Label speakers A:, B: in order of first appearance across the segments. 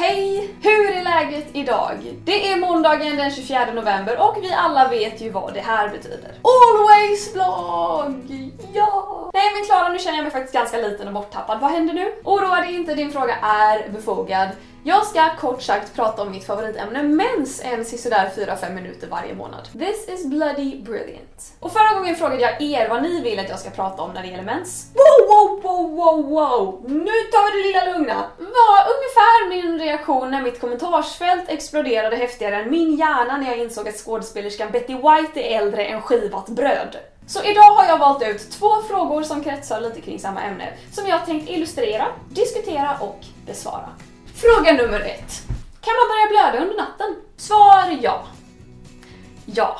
A: Hej! Hur är läget idag? Det är måndagen den 24 november och vi alla vet ju vad det här betyder. Always vlog! Ja! Nej men Klara, nu känner jag mig faktiskt ganska liten och borttappad. Vad händer nu? Oroa dig inte, din fråga är befogad. Jag ska kort sagt prata om mitt favoritämne mens en sådär 4-5 minuter varje månad. This is bloody brilliant. Och förra gången frågade jag er vad ni vill att jag ska prata om när det gäller mens. Wow! Nu tar vi det lilla lugna. Var ungefär min reaktion när mitt kommentarsfält exploderade häftigare än min hjärna när jag insåg att skådespelerskan Betty White är äldre än skivat bröd. Så idag har jag valt ut 2 frågor som kretsar lite kring samma ämne som jag tänkt illustrera, diskutera och besvara. Fråga nummer 1. Kan man börja blöda under natten? Svar ja. Ja,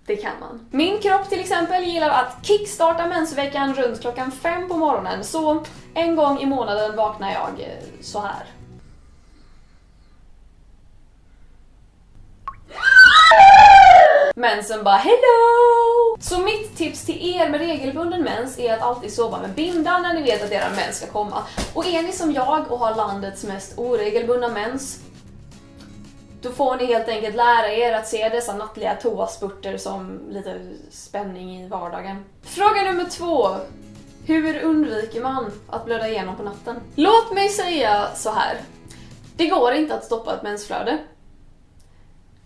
A: det kan man. Min kropp till exempel gillar att kickstarta mensveckan runt klockan 5 på morgonen, så en gång i månaden vaknar jag så här. Mensen bara hello! Så mitt tips till er med regelbunden mens är att alltid sova med binda när ni vet att era mens ska komma. Och är ni som jag och har landets mest oregelbundna mens, då får ni helt enkelt lära er att se dessa nattliga toaspurter som lite spänning i vardagen. Fråga nummer 2. Hur undviker man att blöda igenom på natten? Låt mig säga så här. Det går inte att stoppa ett mensflöde.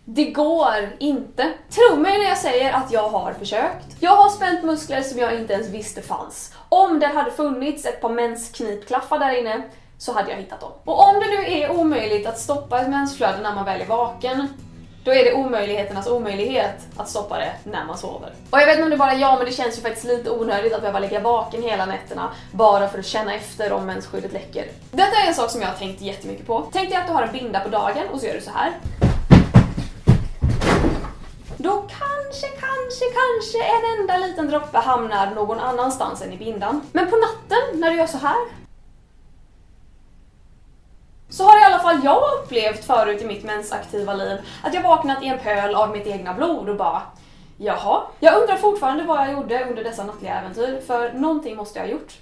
A: Det går inte. Tro mig när jag säger att jag har försökt. Jag har spänt muskler som jag inte ens visste fanns. Om det hade funnits ett par mensknipklaffar där inne så hade jag hittat dem. Och om det nu är omöjligt att stoppa ett mensflöde när man väl är vaken, då är det omöjligheternas omöjlighet att stoppa det när man sover. Och jag vet inte om det bara är jag, men det känns ju faktiskt lite onödigt att behöva ligga vaken hela nätterna bara för att känna efter om mensskyddet läcker. Detta är en sak som jag har tänkt jättemycket på. Tänk dig att du har en binda på dagen och så gör du så här. Då kanske en enda liten droppe hamnar någon annanstans än i bindan. Men på natten, när du gör så här, så har i alla fall jag upplevt förut i mitt mensaktiva liv att jag vaknat i en pöl av mitt egna blod och bara, jaha. Jag undrar fortfarande vad jag gjorde under dessa nattliga äventyr, för någonting måste jag ha gjort.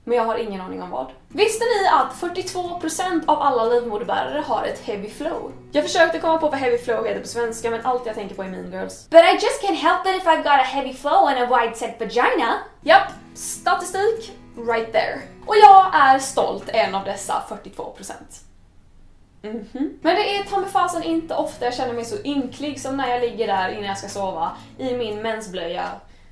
A: Men jag har ingen aning om vad. Visste ni att 42% av alla livmoderbärare har ett heavy flow? Jag försökte komma på vad heavy flow heter på svenska, men allt jag tänker på är Mean Girls. But I just can't help it if I've got a heavy flow and a wide set vagina. Japp, statistik right there. Och jag är stolt en av dessa 42%. Men det är ta mig fasen inte ofta jag känner mig så ynklig som när jag ligger där innan jag ska sova i min mensblöja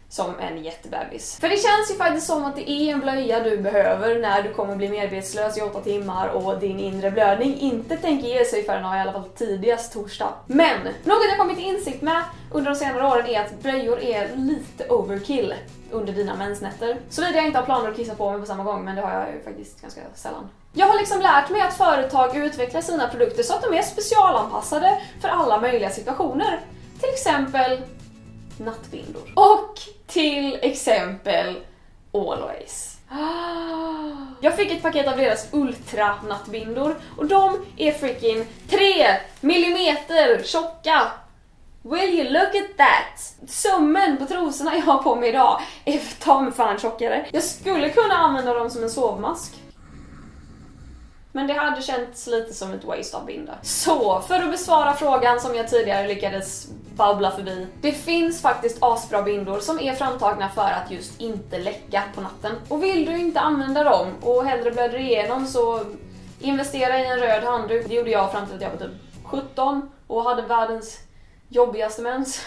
A: som en jättebebis. För det känns ju faktiskt som att det är en blöja du behöver när du kommer bli medvetslös i 8 timmar och din inre blödning inte tänker ge sig förrän i alla fall tidigast torsdag. Men något jag kommit till insikt med under de senare åren är att blöjor är lite overkill under dina mensnätter. Såvida jag inte har planer att kissa på mig på samma gång, men det har jag ju faktiskt ganska sällan. Jag har liksom lärt mig att företag utvecklar sina produkter så att de är specialanpassade för alla möjliga situationer. Till exempel nattbindor. Och till exempel Always. Jag fick ett paket av deras ultra nattbindor och de är freaking 3 millimeter tjocka. Will you look at that? Sömmen på trosorna jag har på mig idag är ta mig fan tjockare. Jag skulle kunna använda dem som en sovmask, men det hade känts lite som ett waste av binda. Så, för att besvara frågan som jag tidigare lyckades babbla förbi. Det finns faktiskt asbra bindor som är framtagna för att just inte läcka på natten. Och vill du inte använda dem och hellre blöder igenom, så investera i en röd handduk. Det gjorde jag fram till att jag var typ 17 och hade världens jobbigaste mens.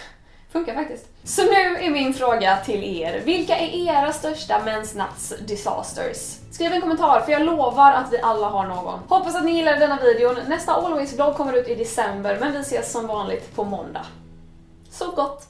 A: Funkar faktiskt. Så nu är min fråga till er. Vilka är era största mensnatts-disasters? Skriv en kommentar, för jag lovar att vi alla har någon. Hoppas att ni gillar denna videon. Nästa Always-vlogg kommer ut i december, men vi ses som vanligt på måndag. Så gott!